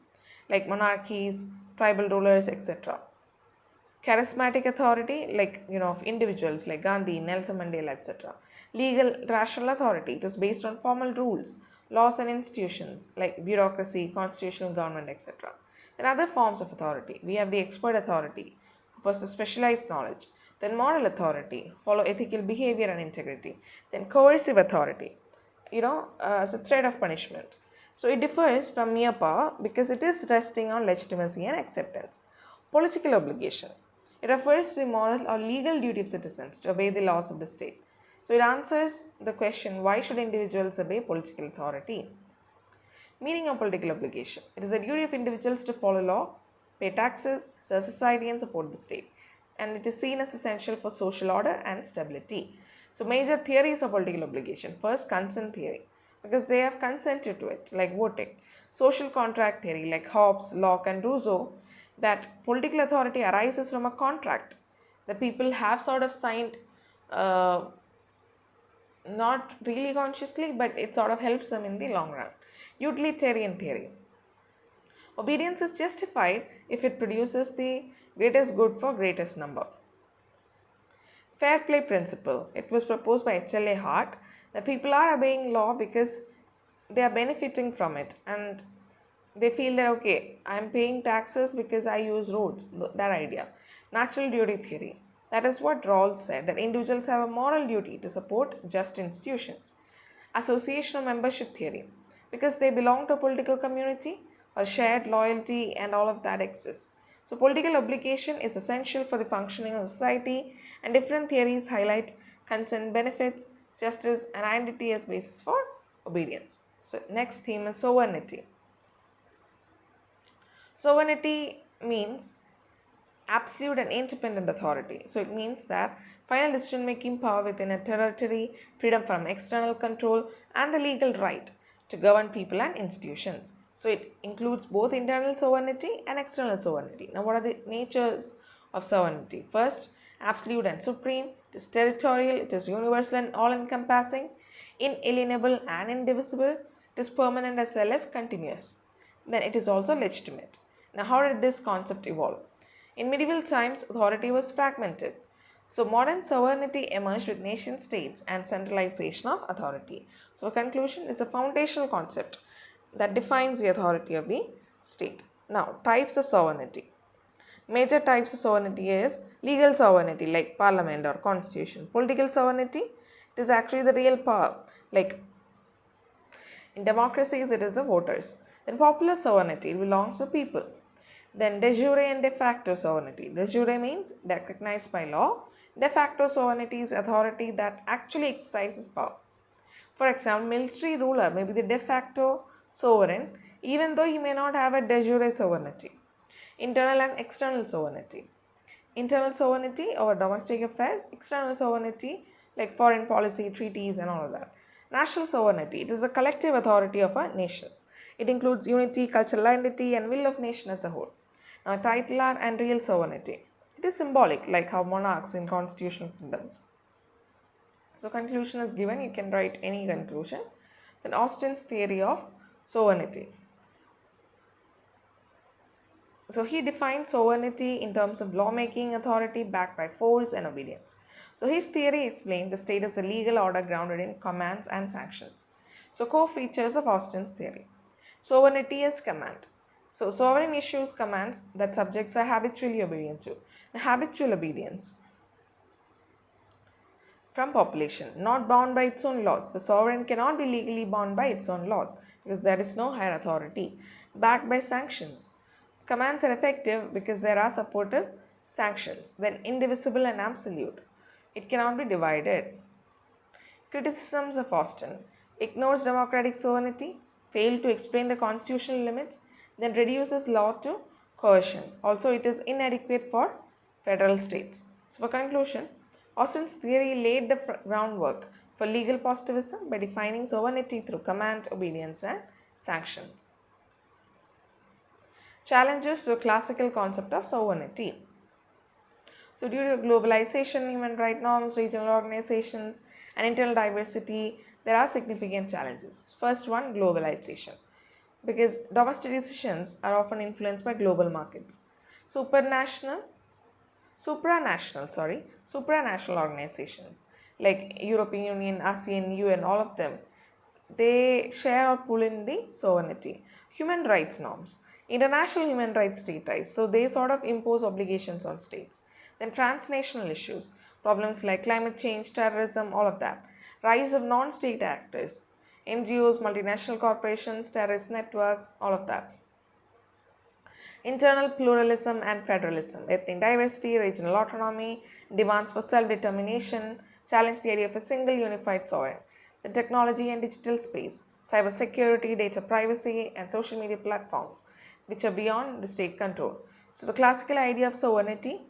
like monarchies, tribal rulers, etc. Charismatic authority like of individuals like Gandhi, Nelson Mandela, etc. Legal rational authority, it is based on formal rules, laws and institutions like bureaucracy, constitutional government, etc. Then other forms of authority, we have the expert authority who possesses specialized knowledge. Then moral authority, follow ethical behavior and integrity. Then coercive authority, as a threat of punishment. So it differs from mere power because it is resting on legitimacy and acceptance. Political obligation. It refers to the moral or legal duty of citizens to obey the laws of the state. So it answers the question, why should individuals obey political authority? Meaning of political obligation. It is a duty of individuals to follow law, pay taxes, serve society and support the state. And it is seen as essential for social order and stability. So major theories of political obligation. First, consent theory, because they have consented to it, like voting. Social contract theory, like Hobbes, Locke and Rousseau, that political authority arises from a contract that people have sort of signed, not really consciously, but it sort of helps them in the long run. Utilitarian theory. Obedience is justified if it produces the greatest good for greatest number. Fair play principle. It was proposed by H.L.A. Hart that people are obeying law because they are benefiting from it and they feel that okay, I am paying taxes because I use roads. That idea. Natural duty theory. That is what Rawls said, that individuals have a moral duty to support just institutions. Associational membership theory, because they belong to a political community or shared loyalty and all of that exists. So political obligation is essential for the functioning of society, and different theories highlight consent benefits, justice and identity as basis for obedience. So next theme is sovereignty. Sovereignty means absolute and independent authority. So it means that final decision making power within a territory, freedom from external control, and the legal right to govern people and institutions. So it includes both internal sovereignty and external sovereignty. Now, what are the natures of sovereignty? First, absolute and supreme. It is territorial, it is universal and all encompassing, inalienable and indivisible, it is permanent as well as continuous. Then it is also legitimate. Now, how did this concept evolve? In medieval times, authority was fragmented. So, modern sovereignty emerged with nation states and centralization of authority. So, a conclusion is a foundational concept that defines the authority of the state. Now, types of sovereignty. Major types of sovereignty is legal sovereignty like parliament or constitution. Political sovereignty, it is actually the real power, like in democracies it is the voters. Then popular sovereignty, it belongs to people. Then de jure and de facto sovereignty. De jure means recognized by law. De facto sovereignty is authority that actually exercises power. For example, military ruler may be the de facto sovereign even though he may not have a de jure sovereignty. Internal and external sovereignty. Internal sovereignty over domestic affairs, external sovereignty like foreign policy, treaties, and all of that. National sovereignty, it is the collective authority of a nation. It includes unity, cultural identity, and will of nation as a whole. Now, titular and real sovereignty. It is symbolic, like how monarchs in constitutional kingdoms. So, conclusion is given, you can write any conclusion. Then, Austin's theory of sovereignty. So he defined sovereignty in terms of lawmaking authority backed by force and obedience. So his theory explained the state as a legal order grounded in commands and sanctions. So core features of Austin's theory. Sovereignty as command. So sovereign issues commands that subjects are habitually obedient to. The habitual obedience from population, not bound by its own laws. The sovereign cannot be legally bound by its own laws because there is no higher authority. Backed by sanctions. Commands are effective because there are supportive sanctions. Then indivisible and absolute. It cannot be divided. Criticisms of Austin. Ignores democratic sovereignty, failed to explain the constitutional limits, then reduces law to coercion. Also, it is inadequate for federal states. So, for conclusion, Austin's theory laid the groundwork for legal positivism by defining sovereignty through command, obedience, and sanctions. Challenges to the classical concept of sovereignty. So, due to globalization, human rights norms, regional organizations, and internal diversity, there are significant challenges. First one, globalization, because domestic decisions are often influenced by global markets. Supranational supranational organizations like European Union, ASEAN, UN, all of them, they share or pull in the sovereignty. Human rights norms, international human rights treaties, so they sort of impose obligations on states. Then transnational issues, problems like climate change, terrorism, all of that. Rise of non-state actors, NGOs, multinational corporations, terrorist networks, all of that. Internal pluralism and federalism, ethnic diversity, regional autonomy, demands for self-determination, challenge the idea of a single unified sovereign. The technology and digital space, cybersecurity, data privacy, and social media platforms, which are beyond the state control. So the classical idea of sovereignty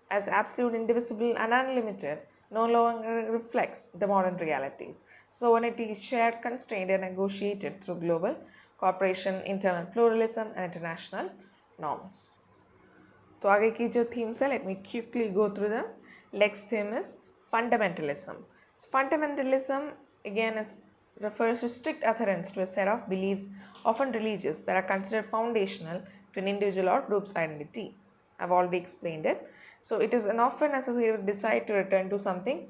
as absolute, indivisible, and unlimited no longer reflects the modern realities. Sovereignty is shared, constrained, and negotiated through global cooperation, internal pluralism, and international norms. तो आगे की जो themes है, let me quickly go through them. Next theme is fundamentalism. So fundamentalism again refers to strict adherence to a set of beliefs, often religious, that are considered foundational to an individual or group's identity. I've already explained it. So it is often associated with desire to return to something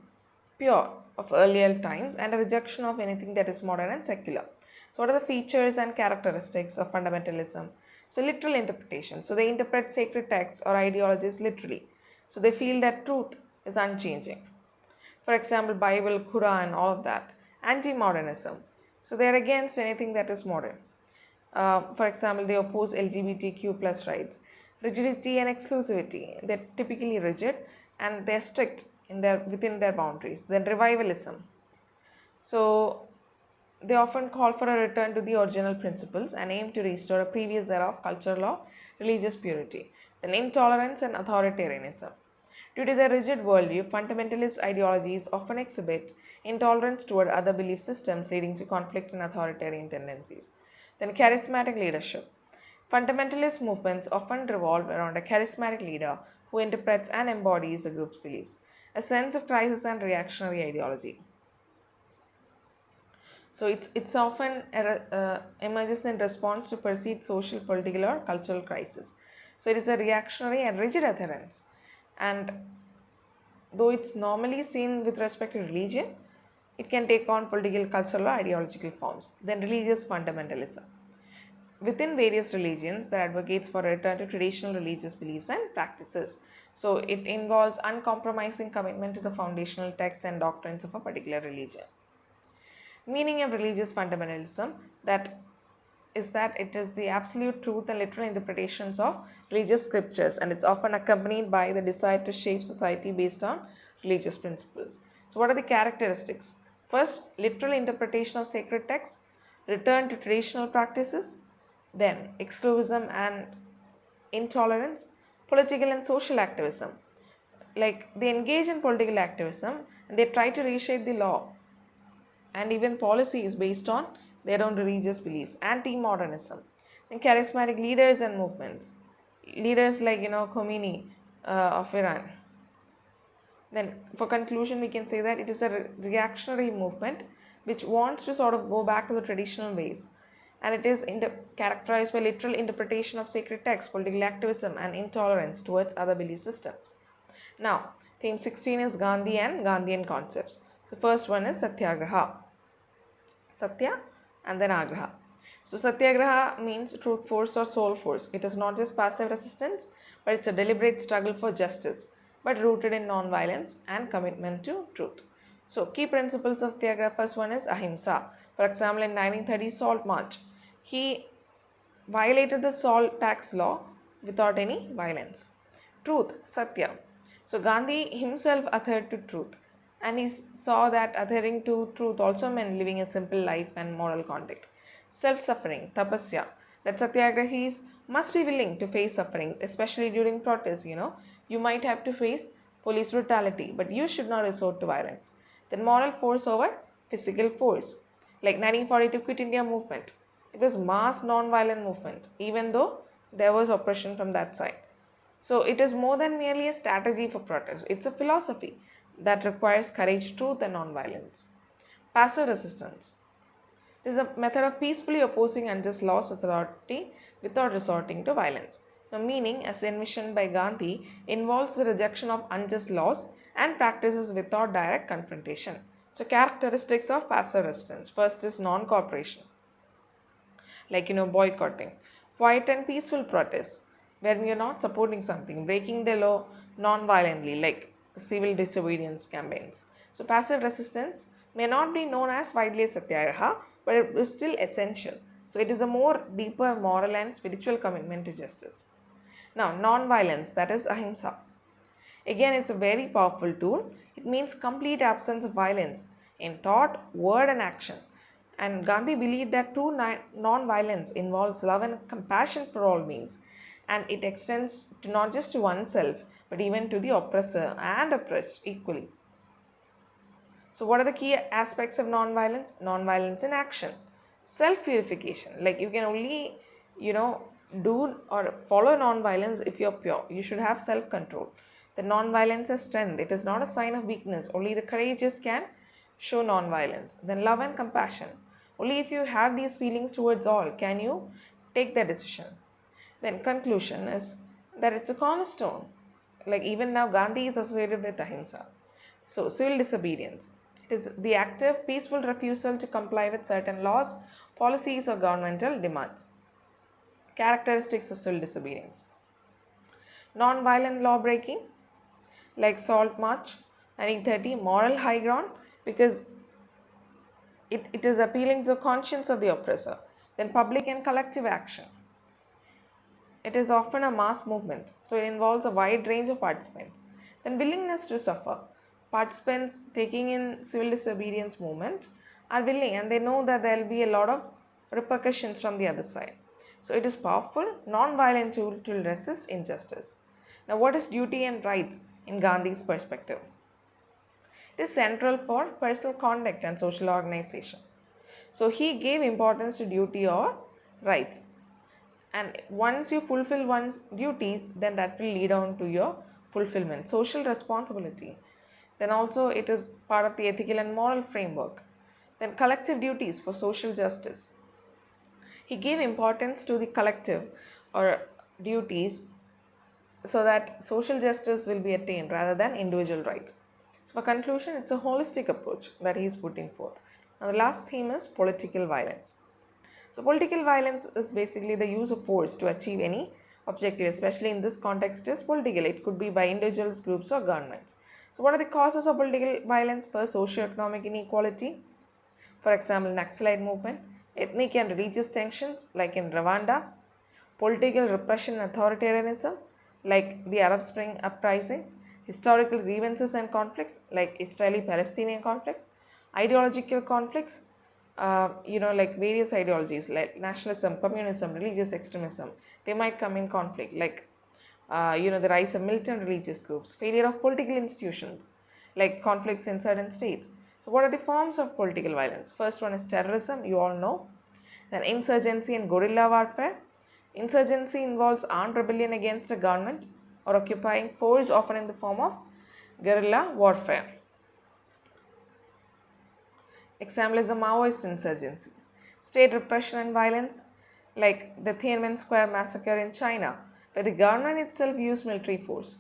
pure of earlier times and a rejection of anything that is modern and secular. So what are the features and characteristics of fundamentalism? So literal interpretation. So they interpret sacred texts or ideologies literally. So they feel that truth is unchanging. For example, Bible, Quran, all of that. Anti-modernism. So they are against anything that is modern. For example, they oppose LGBTQ plus rights. Rigidity and exclusivity. They're typically rigid and they're strict within their boundaries. Then revivalism. So they often call for a return to the original principles and aim to restore a previous era of cultural or religious purity. Then intolerance and authoritarianism. Due to their rigid worldview, fundamentalist ideologies often exhibit intolerance toward other belief systems, leading to conflict and authoritarian tendencies. Then charismatic leadership. Fundamentalist movements often revolve around a charismatic leader who interprets and embodies the group's beliefs, a sense of crisis and reactionary ideology. So it's often emerges in response to perceived social, political, or cultural crisis. So it is a reactionary and rigid adherence. And though it's normally seen with respect to religion, it can take on political, cultural, or ideological forms. Then religious fundamentalism. Within various religions, that advocates for a return to traditional religious beliefs and practices. So it involves uncompromising commitment to the foundational texts and doctrines of a particular religion. Meaning of religious fundamentalism that it is the absolute truth and literal interpretations of religious scriptures, and it's often accompanied by the desire to shape society based on religious principles. So what are the characteristics? First, literal interpretation of sacred texts, return to traditional practices, then exclusivism and intolerance, political and social activism. Like they engage in political activism and they try to reshape the law and even policies based on their own religious beliefs. Anti-modernism. Then charismatic leaders and movements. Leaders like Khomeini of Iran. Then for conclusion we can say that it is a reactionary movement which wants to sort of go back to the traditional ways, and it is characterized by literal interpretation of sacred texts, political activism, and intolerance towards other belief systems. Now, theme 16 is Gandhi and Gandhian concepts. So first one is Satyagraha. Satya and then Agraha. So Satyagraha means truth force or soul force. It is not just passive resistance, but it's a deliberate struggle for justice, but rooted in non-violence and commitment to truth. So key principles of Satyagraha, first one is Ahimsa. For example, in 1930 Salt March, he violated the salt tax law without any violence. Truth, Satya. So Gandhi himself adhered to truth, and he saw that adhering to truth also meant living a simple life and moral conduct. Self-suffering, tapasya, that satyagrahis must be willing to face sufferings, especially during protests. You might have to face police brutality, but you should not resort to violence. Then moral force over physical force, like 1942 Quit India movement. It was mass non-violent movement, even though there was oppression from that side. So it is more than merely a strategy for protest. It's a philosophy that requires courage, truth, and non-violence. Passive resistance. It is a method of peacefully opposing unjust laws authority without resorting to violence. The meaning, as envisioned by Gandhi, involves the rejection of unjust laws and practices without direct confrontation. So characteristics of passive resistance. First is non-cooperation, like boycotting. Quiet and peaceful protests, when you're not supporting something, breaking the law non-violently, like civil disobedience campaigns. So passive resistance may not be known as widely as satyagraha, but it is still essential. So it is a more deeper moral and spiritual commitment to justice. Now, non-violence, that is ahimsa. Again, it's a very powerful tool. It means complete absence of violence in thought, word, and action. And Gandhi believed that true non-violence involves love and compassion for all beings, and it extends to not just to oneself, but even to the oppressor and oppressed equally. So what are the key aspects of non-violence? Non-violence in action. Self-purification. Like you can only, do or follow non-violence if you're pure. You should have self-control. The non-violence is strength. It is not a sign of weakness. Only the courageous can show non-violence. Then love and compassion. Only if you have these feelings towards all can you take that decision. Then conclusion is that it's a cornerstone. Like even now Gandhi is associated with ahimsa. So civil disobedience. It is the active, peaceful refusal to comply with certain laws, policies, or governmental demands. Characteristics of civil disobedience. Non-violent law breaking, like Salt March 1930, moral high ground, because it is appealing to the conscience of the oppressor. Then public and collective action. It is often a mass movement, so it involves a wide range of participants. Then willingness to suffer. Participants taking in civil disobedience movement are willing and they know that there will be a lot of repercussions from the other side. So it is powerful, non-violent tool to resist injustice. Now, what is duty and rights in Gandhi's perspective? It is central for personal conduct and social organization. So he gave importance to duty or rights. And once you fulfill one's duties, then that will lead on to your fulfillment. Social responsibility. Then also it is part of the ethical and moral framework. Then collective duties for social justice. He gave importance to the collective or duties so that social justice will be attained rather than individual rights. So for conclusion, it's a holistic approach that he is putting forth. Now the last theme is political violence. So political violence is basically the use of force to achieve any objective, especially in this context it is political. It could be by individuals, groups or governments. So what are the causes of political violence? First, socio-economic inequality. For example, Naxalite movement, ethnic and religious tensions like in Rwanda, political repression and authoritarianism like the Arab Spring uprisings, historical grievances and conflicts like Israeli-Palestinian conflicts, ideological conflicts, like various ideologies like nationalism, communism, religious extremism, they might come in conflict like the rise of militant religious groups, failure of political institutions, like conflicts in certain states. So, what are the forms of political violence? First one is terrorism, you all know. Then insurgency and guerrilla warfare. Insurgency involves armed rebellion against a government or occupying force, often in the form of guerrilla warfare. Example is the Maoist insurgencies. State repression and violence, like the Tiananmen Square massacre in China, where the government itself used military force.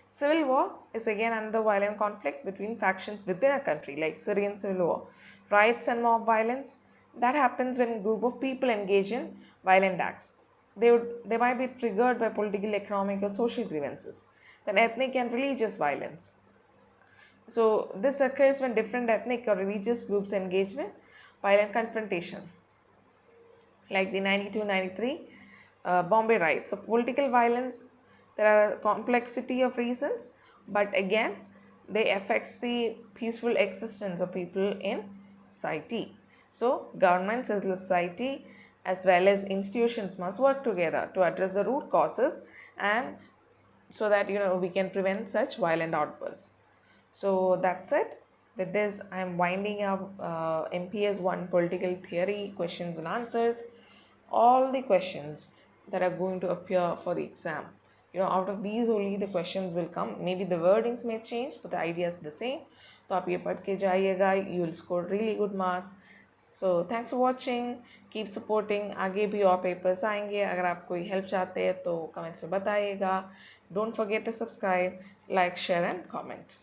Civil war is again another violent conflict between factions within a country, like Syrian civil war. Riots and mob violence, that happens when a group of people engage in violent acts. They might be triggered by political, economic, or social grievances. Then ethnic and religious violence. So this occurs when different ethnic or religious groups engage in violent confrontation, like the 92-93 Bombay riots. So political violence, there are a complexity of reasons, but again, they affects the peaceful existence of people in society. So governments as a society as well as institutions must work together to address the root causes and so that we can prevent such violent outbursts. So that's it. With this, I am winding up MPS-1 political theory questions and answers. All the questions that are going to appear for the exam. Out of these only the questions will come. Maybe the wordings may change, but the idea is the same. तो आप ये पढ़ के जाइएगा, you will score really good marks. So thanks for watching. Keep supporting. आगे भी और papers आएंगे. अगर आप कोई help चाहते हैं तो comments में बताइएगा. Don't forget to subscribe, like, share and comment.